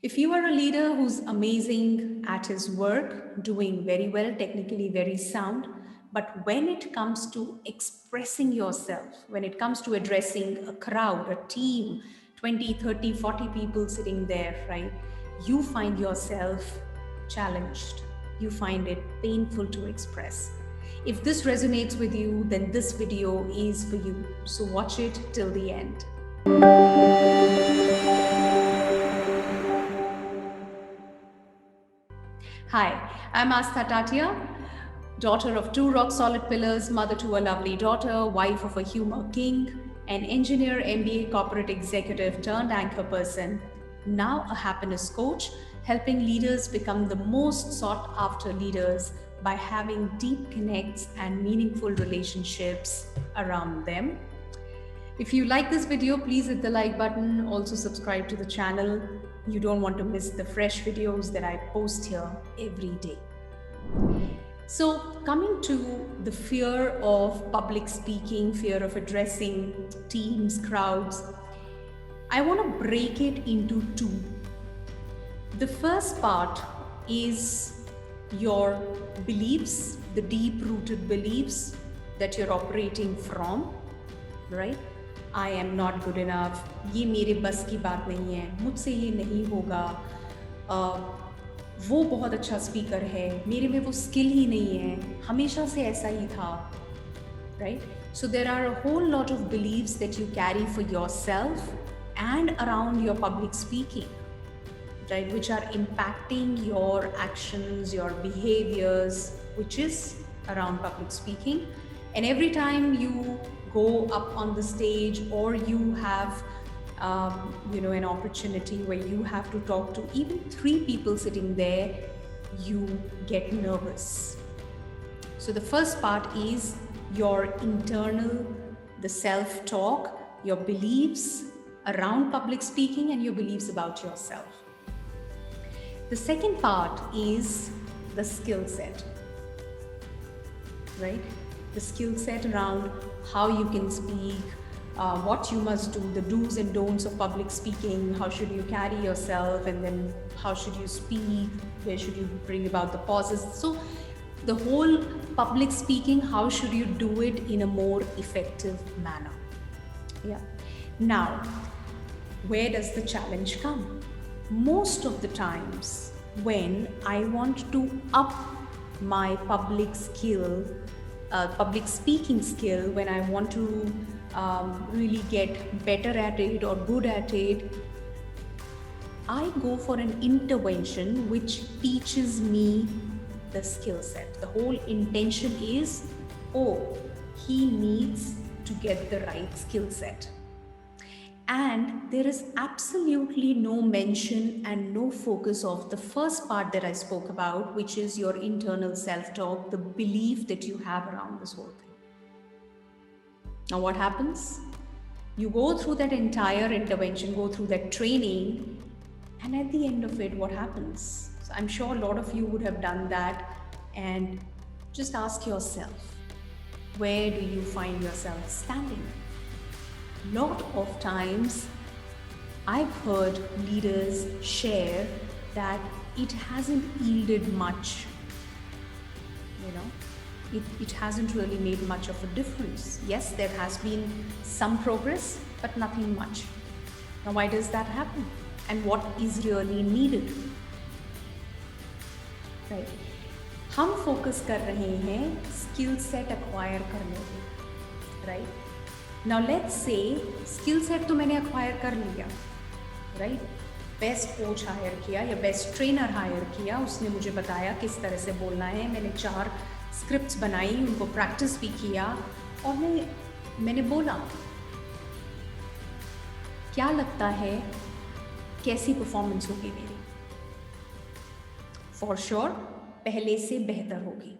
If you are a leader who's amazing at his work, doing very well, technically very sound, but when it comes to expressing yourself, when it comes to addressing a crowd, a team, 20, 30, 40 people sitting there, right? You find yourself challenged. You find it painful to express. If this resonates with you, then this video is for you. So watch it till the end. Hi, I'm Astha Tatia, daughter of two rock solid pillars, mother to a lovely daughter, wife of a humor king, an engineer, MBA corporate executive turned anchor person, now a happiness coach, helping leaders become the most sought after leaders by having deep connects and meaningful relationships around them. If you like this video, please hit the like button. Also subscribe to the channel. You don't want to miss the fresh videos that I post here every day. So coming to the fear of public speaking, fear of addressing teams, crowds, I want to break it into two. The first part is your beliefs, the deep-rooted beliefs that you're operating from, right? I am not good enough, ये मेरे बस की बात नहीं है, मुझसे ये नहीं होगा, वो बहुत अच्छा स्पीकर है, मेरे में वो स्किल ही नहीं है, हमेशा से ऐसा ही था, right? So there are a whole lot of beliefs that you carry for yourself and around your public speaking, right? Which are impacting your actions, your behaviors, which is around public speaking. And every time you go up on the stage or you have an opportunity where you have to talk to even 3 people sitting there, you get nervous. So the first part is your internal, the self-talk, your beliefs around public speaking and your beliefs about yourself. The second part is the skill set, right? The skill set around how you can speak, what you must do, the do's and don'ts of public speaking, how should you carry yourself, and then how should you speak, where should you bring about the pauses. So the whole public speaking, how should you do it in a more effective manner? Yeah. Now, where does the challenge come? Most of the times when I want to up my public speaking skill, when I want to really get better at it or good at it, I go for an intervention which teaches me the skill set. The whole intention is, oh, he needs to get the right skill set. And there is absolutely no mention and no focus of the first part that I spoke about, which is your internal self-talk, the belief that you have around this whole thing. Now what happens? You go through that entire intervention, go through that training, and at the end of it, what happens? So I'm sure a lot of you would have done that, and just ask yourself, where do you find yourself standing? Lot of times I've heard leaders share that it hasn't yielded much, it hasn't really made much of a difference. Yes, there has been some progress, but nothing much. Now why does that happen? And what is really needed? Right. हम focus कर रहे हैं skill set acquire करने पे, right? Now let's say skill set तो मैंने acquire कर लिया, right? बेस्ट कोच हायर किया या बेस्ट ट्रेनर हायर किया, उसने मुझे बताया किस तरह से बोलना है, मैंने 4 स्क्रिप्ट्स बनाई, उनको प्रैक्टिस भी किया और मैंने बोला। क्या लगता है कैसी परफॉर्मेंस होगी मेरी? फॉर श्योर पहले से बेहतर होगी।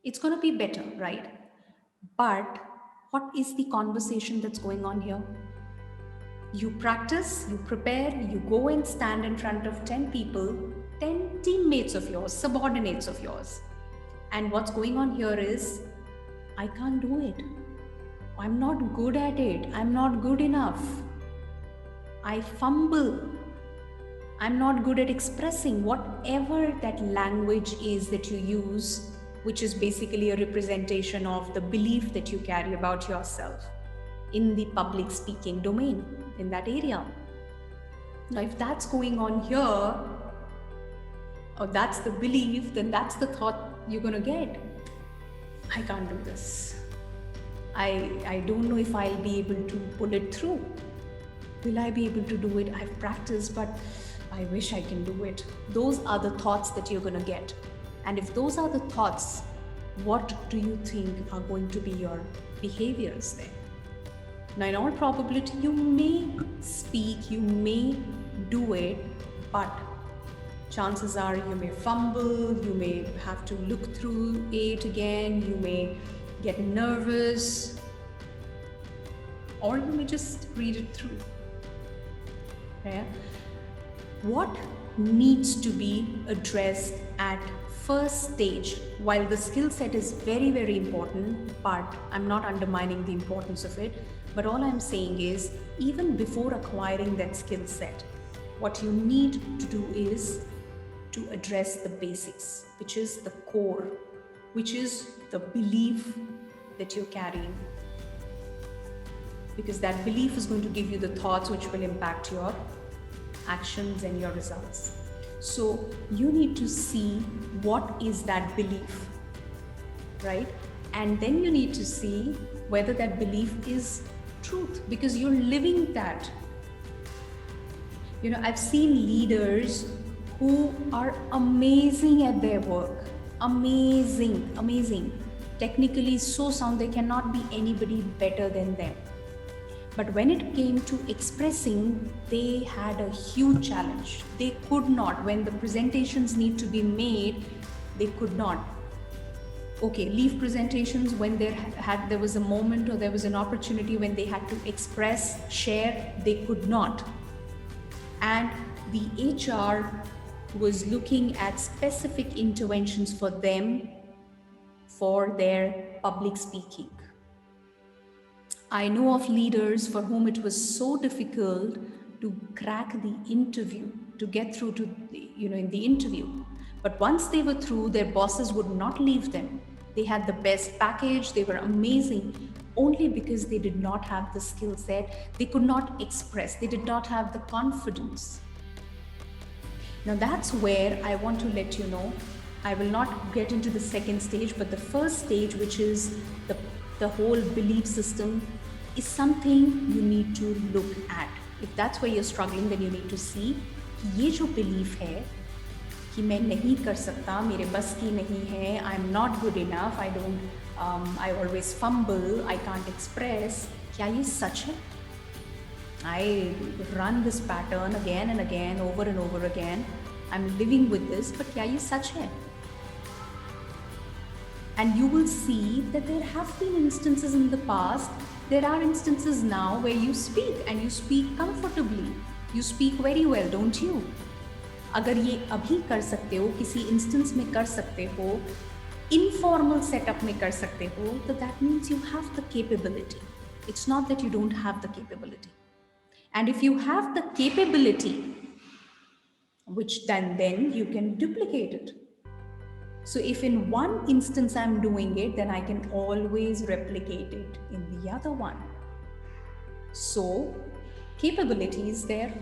It's gonna be better, right? But what is the conversation that's going on here? You practice, you prepare, you go and stand in front of 10 people, 10 teammates of yours, subordinates of yours. And what's going on here is, I can't do it. I'm not good at it. I'm not good enough. I fumble. I'm not good at expressing whatever that language is that you use, which is basically a representation of the belief that you carry about yourself in the public speaking domain, in that area. Now, if that's going on here, or that's the belief, then that's the thought you're going to get. I can't do this. I don't know if I'll be able to pull it through. Will I be able to do it? I've practiced, but I wish I can do it. Those are the thoughts that you're going to get. And if those are the thoughts, what do you think are going to be your behaviors there? Now, in all probability, you may speak, you may do it, but chances are you may fumble, you may have to look through it again, you may get nervous, or you may just read it through. Yeah? What needs to be addressed at first stage? While the skill set is very, very important, but I'm not undermining the importance of it, but all I'm saying is, even before acquiring that skill set, what you need to do is to address the basics, which is the core, which is the belief that you're carrying. Because that belief is going to give you the thoughts which will impact your actions and your results. So you need to see what is that belief, right? And then you need to see whether that belief is truth, because you're living that. You know, I've seen leaders who are amazing at their work, amazing, technically so sound, there cannot be anybody better than them. But when it came to expressing, they had a huge challenge. They could not. When the presentations need to be made, they could not. Okay, leave presentations when there was a moment or there was an opportunity when they had to express, share, they could not. And the HR was looking at specific interventions for them for their public speaking. I know of leaders for whom it was so difficult to crack the interview, to get through to in the interview. But once they were through, their bosses would not leave them. They had the best package, they were amazing, only because they did not have the skill set, they could not express, they did not have the confidence. Now that's where I want to let you know, I will not get into the second stage, but the first stage, which is the whole belief system, is something you need to look at. If that's where you're struggling, then you need to see ये जो belief है कि मैं नहीं कर सकता, मेरे बस की नहीं है, I'm not good enough, I always fumble, I can't express, क्या ये सच है? I run this pattern again and again, over and over again, I'm living with this, but क्या ये सच है? And you will see that there have been instances in the past, there are instances now where you speak and you speak comfortably. You speak very well, don't you? अगर ये अभी कर सकते हो, किसी इंस्टेंस में कर सकते हो, informal setup में कर सकते हो, तो that means you have the capability. It's not that you don't have the capability. And if you have the capability, which then you can duplicate it. So if in one instance I'm doing it, then I can always replicate it in the other one. So capability is there.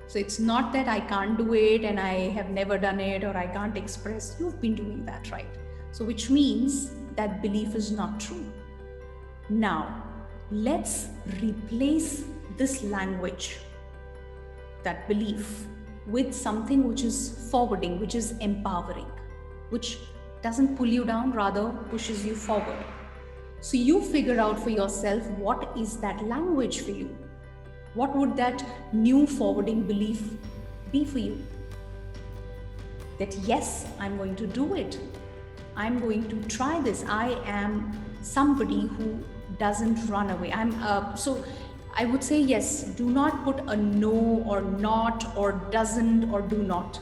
So it's not that I can't do it and I have never done it or I can't express. You've been doing that, right? So which means that belief is not true. Now, let's replace this language, that belief, with something which is forwarding, which is empowering, which doesn't pull you down, rather pushes you forward. So you figure out for yourself, what is that language for you? What would that new forwarding belief be for you? That yes, I'm going to do it. I'm going to try this. I am somebody who doesn't run away. So I would say yes, do not put a no or not or doesn't or do not,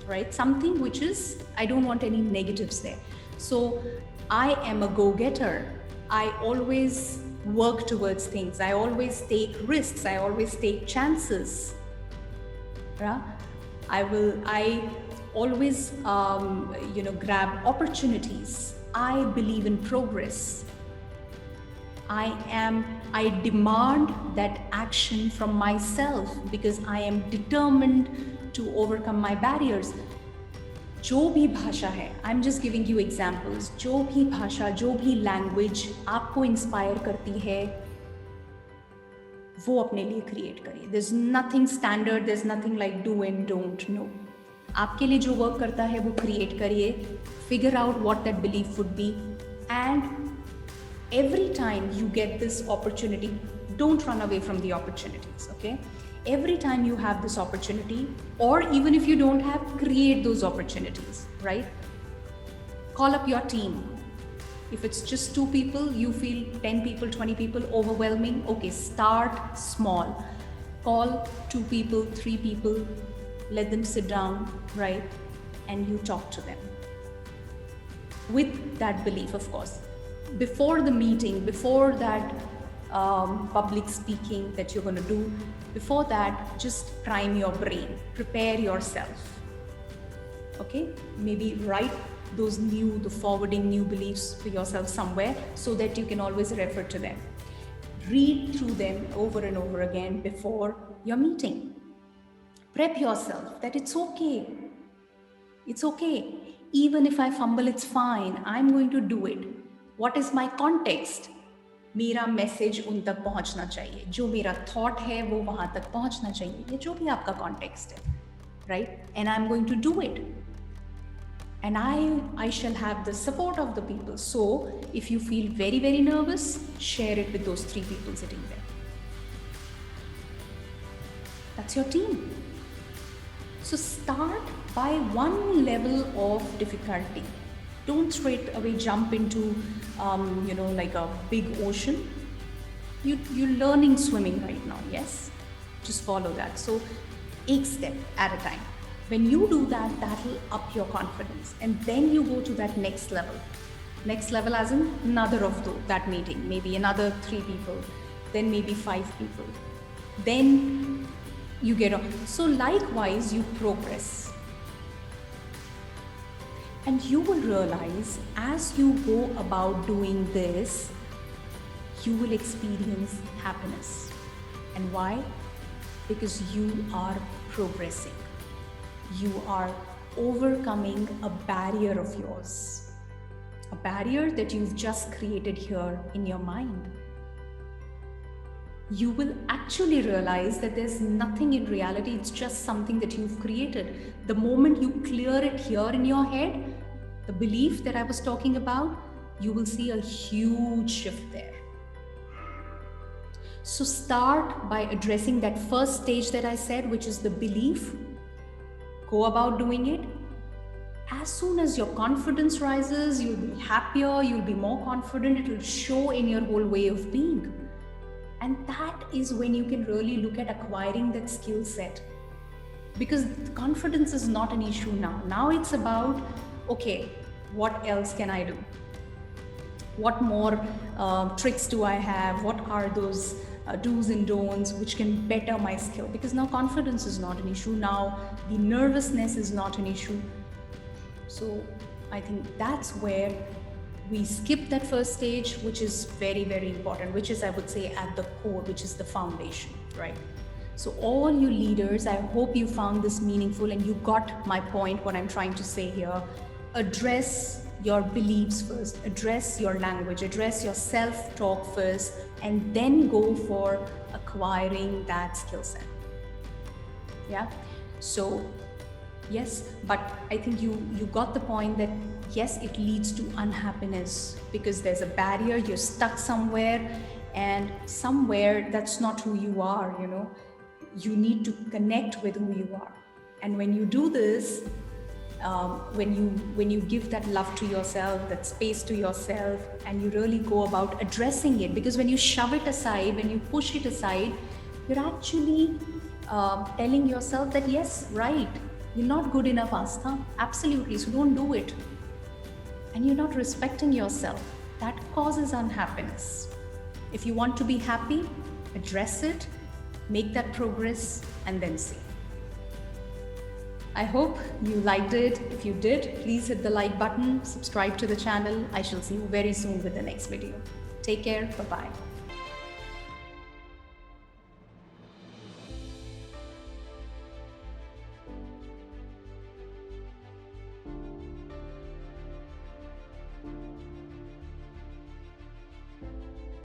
right? Something which is, I don't want any negatives there. So I am a go-getter. I always work towards things. I always take risks. I always take chances. Yeah? I always, grab opportunities. I believe in progress. I demand that action from myself because I am determined to overcome my barriers. जो भी भाषा है, I am just giving you examples, जो भी भाषा, जो भी language आपको इंस्पायर करती है, वो अपने लिए क्रिएट करिए. There is nothing standard, there is nothing like do and don't. No, आपके लिए जो वर्क करता है वो क्रिएट करिए. Figure out what that belief would be, and every time you get this opportunity, don't run away from the opportunities, okay? Every time you have this opportunity, or even if you don't have, create those opportunities, right? Call up your team. If it's just 2 people, you feel 10 people, 20 people overwhelming, okay, start small. Call 2 people, 3 people, let them sit down, right? And you talk to them with that belief, of course. Before the meeting, before that public speaking that you're going to do, before that, just prime your brain, prepare yourself, okay? Maybe write the forwarding new beliefs for yourself somewhere so that you can always refer to them. Read through them over and over again before your meeting. Prep yourself that it's okay. It's okay. Even if I fumble, it's fine. I'm going to do it. What is my context? मेरा message उन तक पहुंचना चाहिए, जो मेरा thought है वो वहां तक पहुंचना चाहिए, ये जो भी आपका कॉन्टेक्स्ट है, right? And I am going to do it, and I shall have the support of the people. So if you feel very very nervous, share it with those 3 people sitting there. That's your team. So start by one level of difficulty. Don't straight away jump into, like a big ocean. You're learning swimming right now, yes? Just follow that. So, a step at a time. When you do that, that'll up your confidence. And then you go to that next level. Next level as in another of that meeting. Maybe another 3 people. Then maybe 5 people. Then you get on. So likewise, you progress. And you will realize as you go about doing this, you will experience happiness. And why? Because you are progressing. You are overcoming a barrier of yours. A barrier that you've just created here in your mind. You will actually realize that there's nothing in reality, it's just something that you've created. The moment you clear it here in your head, the belief that I was talking about, you will see a huge shift there. So start by addressing that first stage that I said, which is the belief. Go about doing it. As soon as your confidence rises, you'll be happier, you'll be more confident, it will show in your whole way of being. And that is when you can really look at acquiring that skill set. Because confidence is not an issue now. Now it's about, okay, what else can I do? What more tricks do I have? What are those do's and don'ts which can better my skill? Because now confidence is not an issue. Now the nervousness is not an issue. So I think that's where we skip that first stage, which is very, very important, which is, I would say, at the core, which is the foundation, right? So all you leaders, I hope you found this meaningful and you got my point, what I'm trying to say here. Address your beliefs first, address your language, address your self-talk first, and then go for acquiring that skill set. Yeah? So yes, but I think you got the point that yes, it leads to unhappiness because there's a barrier, you're stuck somewhere, and somewhere that's not who you are, You need to connect with who you are. And when you do this, when you give that love to yourself, that space to yourself, and you really go about addressing it, because when you shove it aside, when you push it aside, you're actually telling yourself that yes, right, you're not good enough, Astha. Absolutely, so don't do it. And you're not respecting yourself. That causes unhappiness. If you want to be happy, address it, make that progress, and then see. I hope you liked it. If you did, please hit the like button, subscribe to the channel. I shall see you very soon with the next video. Take care. Bye bye.